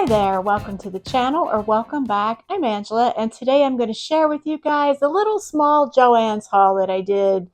Hi there, welcome to the channel or welcome back. I'm Angela and today I'm going to share with you guys a little small Joann's haul that I did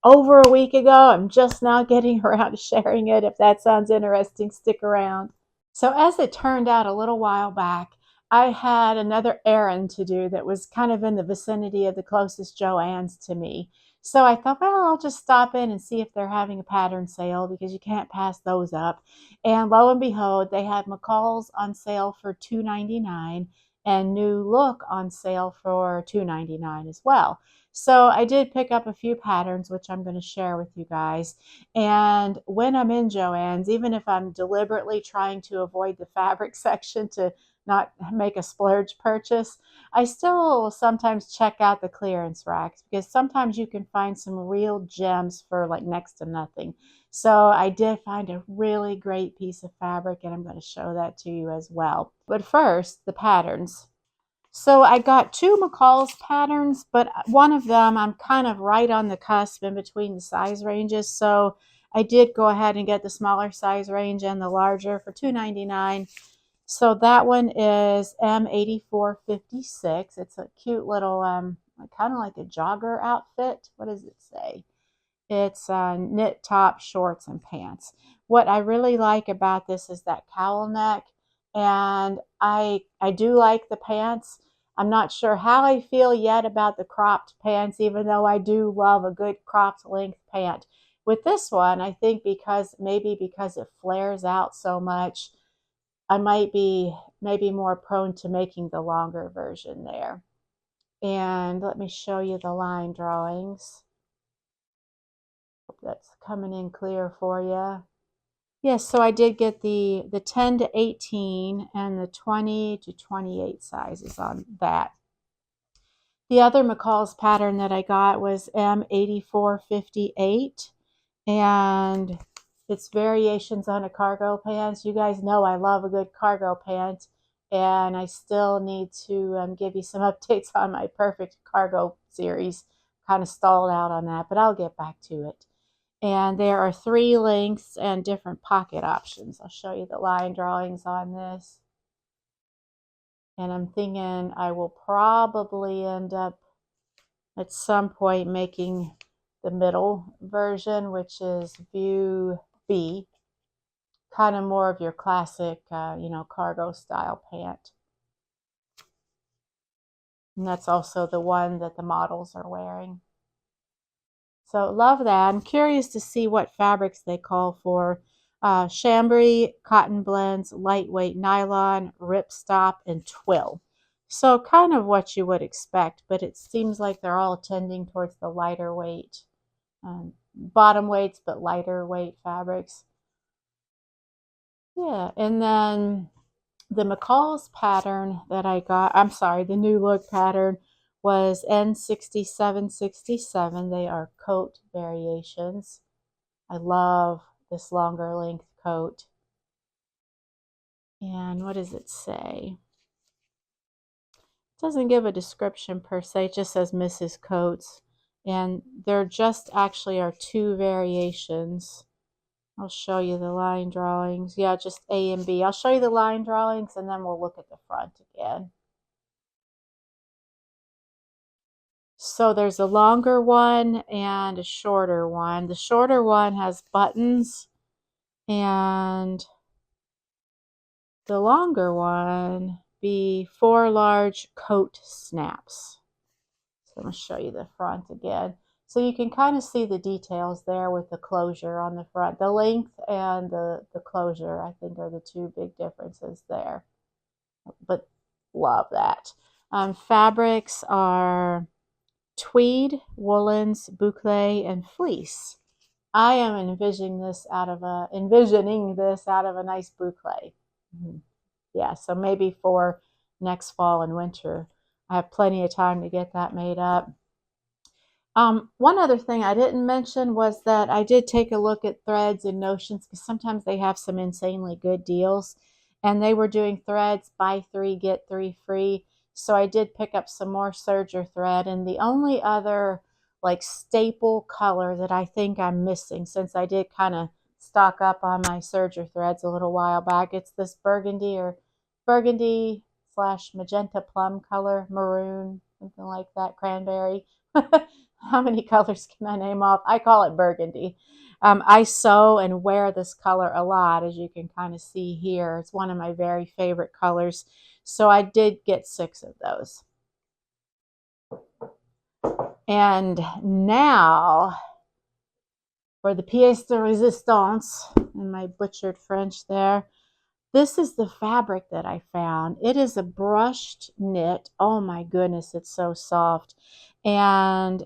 over a week ago. I'm just now getting around to sharing it. If that sounds interesting, stick around. So as it turned out a little while back, I had another errand to do that was kind of in the vicinity of the closest Joann's to me. So I thought, well, I'll just stop in and see if they're having a pattern sale because you can't pass those up. And lo and behold, they had McCall's on sale for $2.99 and New Look on sale for $2.99 as well. So I did pick up a few patterns, which I'm going to share with you guys. And when I'm in Joann's, even if I'm deliberately trying to avoid the fabric section to not make a splurge purchase, I still sometimes check out the clearance racks because sometimes you can find some real gems for like next to nothing. So I did find a really great piece of fabric and I'm going to show that to you as well. But first, the patterns. So I got two McCall's patterns, but one of them I'm kind of right on the cusp in between the size ranges. So I did go ahead and get the smaller size range and the larger for $2.99. So that one is M8456. It's a cute little, kind of like a jogger outfit. What does it say? It's knit top, shorts, and pants. What I really like about this is that cowl neck, and I do like the pants. I'm not sure how I feel yet about the cropped pants, even though I do love a good cropped length pant. With this one, I think maybe because it flares out so much, I might be maybe more prone to making the longer version there. And let me show you the line drawings. Hope that's coming in clear for you. Yes, so I did get the 10 to 18 and the 20 to 28 sizes on that. The other McCall's pattern that I got was M8458, and it's variations on a cargo pants. You guys know I love a good cargo pant, and I still need to give you some updates on my perfect cargo series. Kind of stalled out on that, but I'll get back to it. And there are 3 lengths and different pocket options. I'll show you the line drawings on this. And I'm thinking I will probably end up at some point making the middle version, which is view B, kind of more of your classic, cargo style pant. And that's also the one that the models are wearing. So love that. I'm curious to see what fabrics they call for. Chambray, cotton blends, lightweight nylon, ripstop, and twill. So kind of what you would expect, but it seems like they're all tending towards the lighter weight, bottom weights, but lighter weight fabrics. Yeah, and then the McCall's pattern that I got, I'm sorry, the New Look pattern was N6767. They are coat variations. I love this longer length coat. And what does it say? It doesn't give a description per se, it just says Mrs. Coates. And there just actually are 2 variations. I'll show you the line drawings. Yeah, just A and B. I'll show you the line drawings and then we'll look at the front again. So there's a longer one and a shorter one. The shorter one has buttons and the longer one be 4 large coat snaps. So I'm going to show you the front again. So you can kind of see the details there with the closure on the front. The length and the closure, I think, are the 2 big differences there. But love that. Fabrics are tweed, woolens, boucle, and fleece. I am envisioning this out of a nice boucle. Yeah, so maybe for next fall and winter. I have plenty of time to get that made up. One other thing I didn't mention was that I did take a look at Threads and Notions because sometimes they have some insanely good deals. And they were doing threads, buy 3, get 3 free. So I did pick up some more serger thread. And the only other like staple color that I think I'm missing, since I did kind of stock up on my serger threads a little while back, it's this burgundy or burgundy slash magenta plum color, maroon, something like that, cranberry. How many colors can I name off? I call it burgundy. I sew and wear this color a lot, as you can kind of see here. It's one of my very favorite colors. So I did get 6 of those. And now for the pièce de résistance, in my butchered French there. This is the fabric that I found. It is a brushed knit. Oh my goodness, it's so soft. And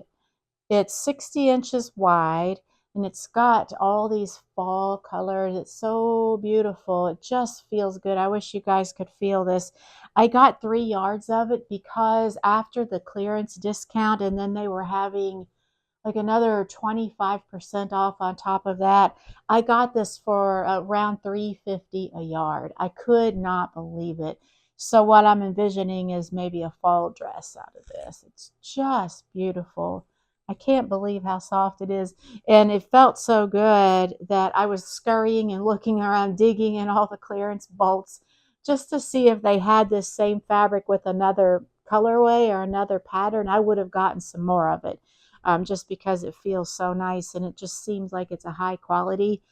it's 60 inches wide, and it's got all these fall colors. It's so beautiful. It just feels good. I wish you guys could feel this. I got 3 yards of it because after the clearance discount, and then they were having like another 25% off on top of that. I got this for around $3.50 a yard. I could not believe it. So what I'm envisioning is maybe a fall dress out of this. It's just beautiful. I can't believe how soft it is. And it felt so good that I was scurrying and looking around, digging in all the clearance bolts just to see if they had this same fabric with another colorway or another pattern. I would have gotten some more of it. Just because it feels so nice and it just seems like it's a high quality.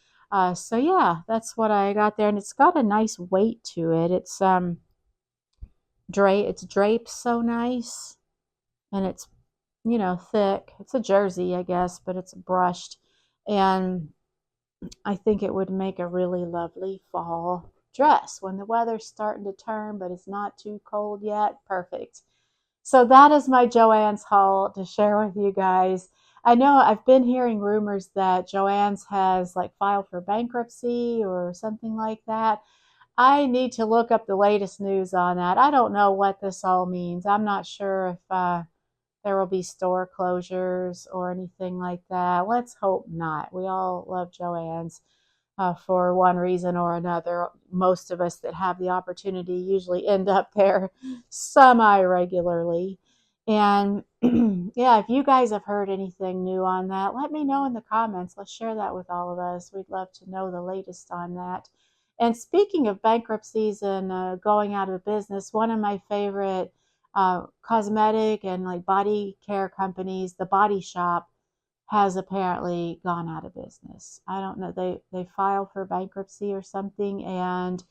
So yeah, that's what I got there, and it's got a nice weight to it. It's draped so nice, and it's thick. It's a jersey, I guess, but it's brushed, and I think it would make a really lovely fall dress when the weather's starting to turn, but it's not too cold yet. Perfect. So that is my Joann's haul to share with you guys. I know I've been hearing rumors that Joann's has like filed for bankruptcy or something like that. I need to look up the latest news on that. I don't know what this all means. I'm not sure if there will be store closures or anything like that. Let's hope not. We all love Joann's. For one reason or another. Most of us that have the opportunity usually end up there semi regularly. And yeah, if you guys have heard anything new on that, let me know in the comments. Let's share that with all of us. We'd love to know the latest on that. And speaking of bankruptcies and going out of business, one of my favorite cosmetic and like body care companies, The Body Shop, has apparently gone out of business. I don't know. They filed for bankruptcy or something, and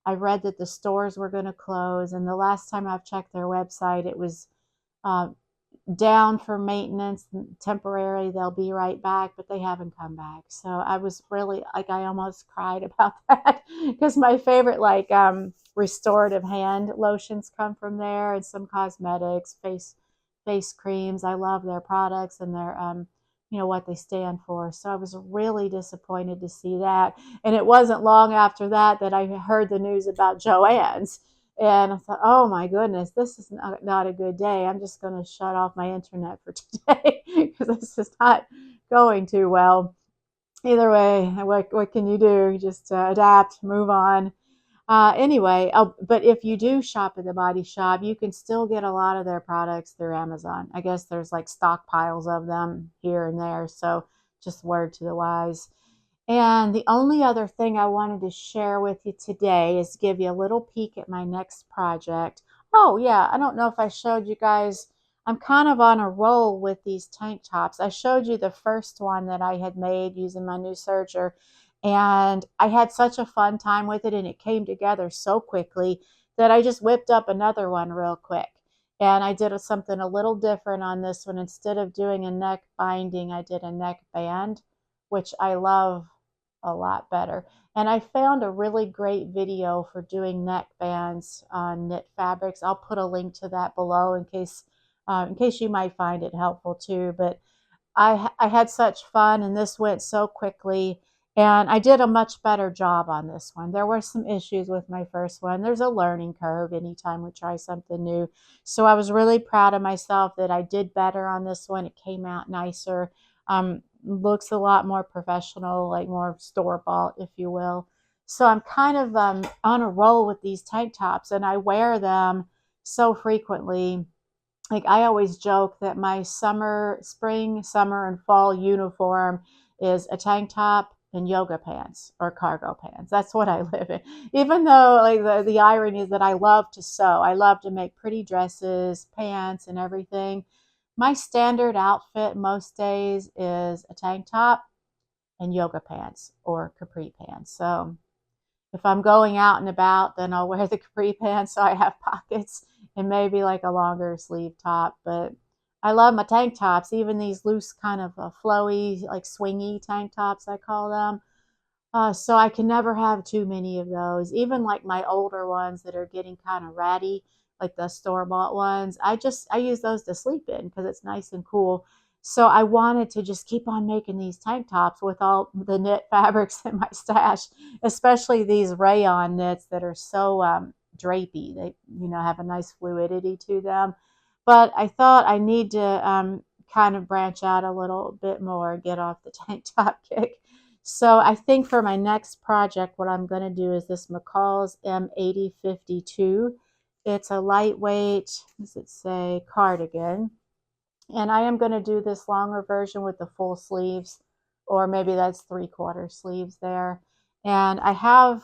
I read that the stores were going to close. And the last time I've checked their website, it was uh, down for maintenance temporarily. They'll be right back, but they haven't come back. So I was really like, I almost cried about that because my favorite restorative hand lotions come from there, and some cosmetics, face creams. I love their products and their what they stand for. So I was really disappointed to see that. And it wasn't long after that that I heard the news about Joann's. And I thought, oh my goodness, this is not a good day. I'm just going to shut off my internet for today because this is not going too well. Either way, what can you do? Just adapt, move on. Anyway, but if you do shop at The Body Shop, you can still get a lot of their products through Amazon. I guess there's like stockpiles of them here and there. So just word to the wise. And the only other thing I wanted to share with you today is give you a little peek at my next project. Oh, yeah, I don't know if I showed you guys. I'm kind of on a roll with these tank tops. I showed you the first one that I had made using my new serger, and I had such a fun time with it, and it came together so quickly that I just whipped up another one real quick. And I did something a little different on this one. Instead of doing a neck binding, I did a neck band, which I love a lot better. And I found a really great video for doing neck bands on knit fabrics. I'll put a link to that below in case you might find it helpful too. But I had such fun, and this went so quickly, and I did a much better job on this one. There were some issues with my first one. There's a learning curve anytime we try something new. So I was really proud of myself that I did better on this one. It came out nicer. Looks a lot more professional, like more store-bought, if you will. So I'm kind of on a roll with these tank tops, and I wear them so frequently. Like I always joke that my spring, summer, and fall uniform is a tank top, in yoga pants or cargo pants. That's what I live in. Even though, like, the irony is that I love to sew. I love to make pretty dresses, pants, and everything. My standard outfit most days is a tank top and yoga pants or capri pants. So if I'm going out and about, then I'll wear the capri pants so I have pockets and maybe like a longer sleeve top. But I love my tank tops, even these loose kind of flowy, like swingy tank tops, I call them. So I can never have too many of those. Even like my older ones that are getting kind of ratty, like the store-bought ones, I use those to sleep in because it's nice and cool. So I wanted to just keep on making these tank tops with all the knit fabrics in my stash, especially these rayon knits that are so drapey. They, have a nice fluidity to them. But I thought I need to kind of branch out a little bit more, get off the tank top kick. So I think for my next project, what I'm going to do is this McCall's M8052. It's a lightweight, what does it say, cardigan. And I am going to do this longer version with the full sleeves, or maybe that's 3/4 sleeves there. And I have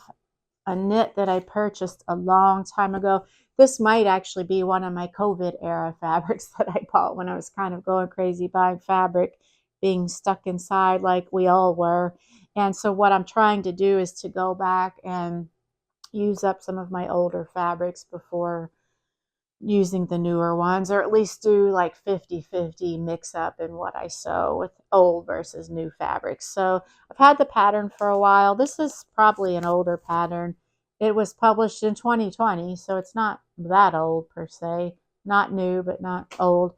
a knit that I purchased a long time ago. This might actually be one of my COVID era fabrics that I bought when I was kind of going crazy buying fabric, being stuck inside like we all were. And so what I'm trying to do is to go back and use up some of my older fabrics before using the newer ones, or at least do like 50-50 mix up in what I sew with old versus new fabrics. So I've had the pattern for a while. This is probably an older pattern. It was published in 2020, so it's not that old per se. Not new, but not old.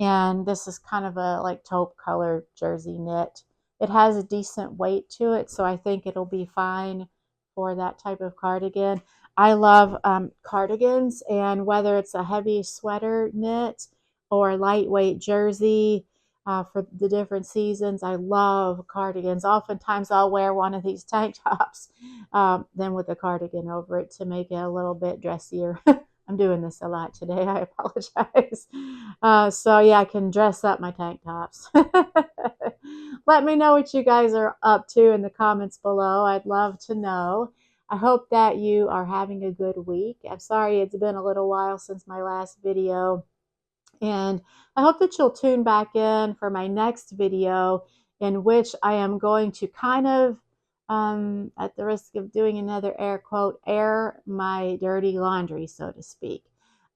And this is kind of a like taupe colored jersey knit. It has a decent weight to it, so I think it'll be fine for that type of cardigan. I love cardigans, and whether it's a heavy sweater knit or lightweight jersey for the different seasons, I love cardigans. Oftentimes I'll wear one of these tank tops then with a cardigan over it to make it a little bit dressier. I'm doing this a lot today. I apologize. So yeah, I can dress up my tank tops. Let me know what you guys are up to in the comments below. I'd love to know. I hope that you are having a good week. I'm sorry it's been a little while since my last video. And I hope that you'll tune back in for my next video, in which I am going to kind of, at the risk of doing another air quote, air my dirty laundry, so to speak.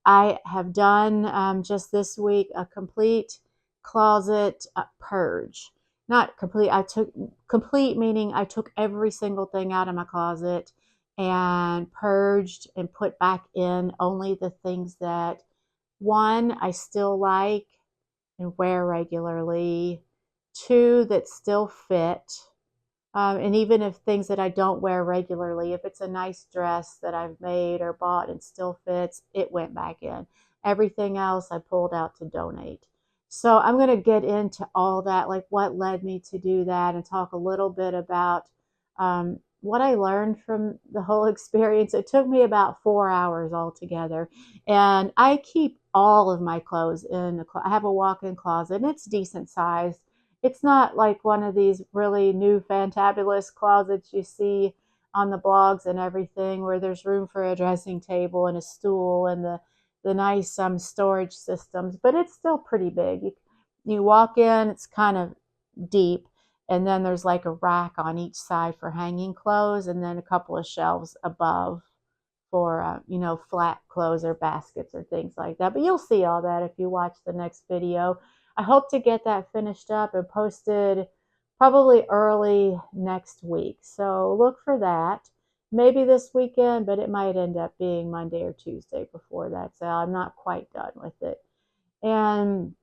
I have done just this week a complete closet purge. Not complete, complete meaning I took every single thing out of my closet and purged and put back in only the things that, one, I still like and wear regularly, two, that still fit, and even if things that I don't wear regularly, if it's a nice dress that I've made or bought and still fits, it went back in. Everything else I pulled out to donate. So I'm going to get into all that, like what led me to do that, and talk a little bit about what I learned from the whole experience. It took me about 4 hours altogether, and I keep all of my clothes in I have a walk-in closet, and it's decent sized. It's not like one of these really new fantabulous closets you see on the blogs and everything, where there's room for a dressing table and a stool and the nice storage systems, but it's still pretty big. You walk in, it's kind of deep, and then there's like a rack on each side for hanging clothes, and then a couple of shelves above for flat clothes or baskets or things like that. But you'll see all that if you watch the next video. I hope to get that finished up and posted probably early next week, so look for that. Maybe this weekend, but it might end up being Monday or Tuesday before that's out. I'm not quite done with it. And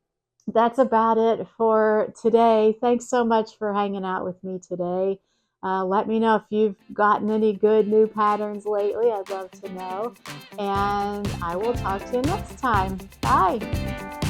that's about it for today. Thanks so much for hanging out with me today. Let me know if you've gotten any good new patterns lately. I'd love to know. And I will talk to you next time. Bye.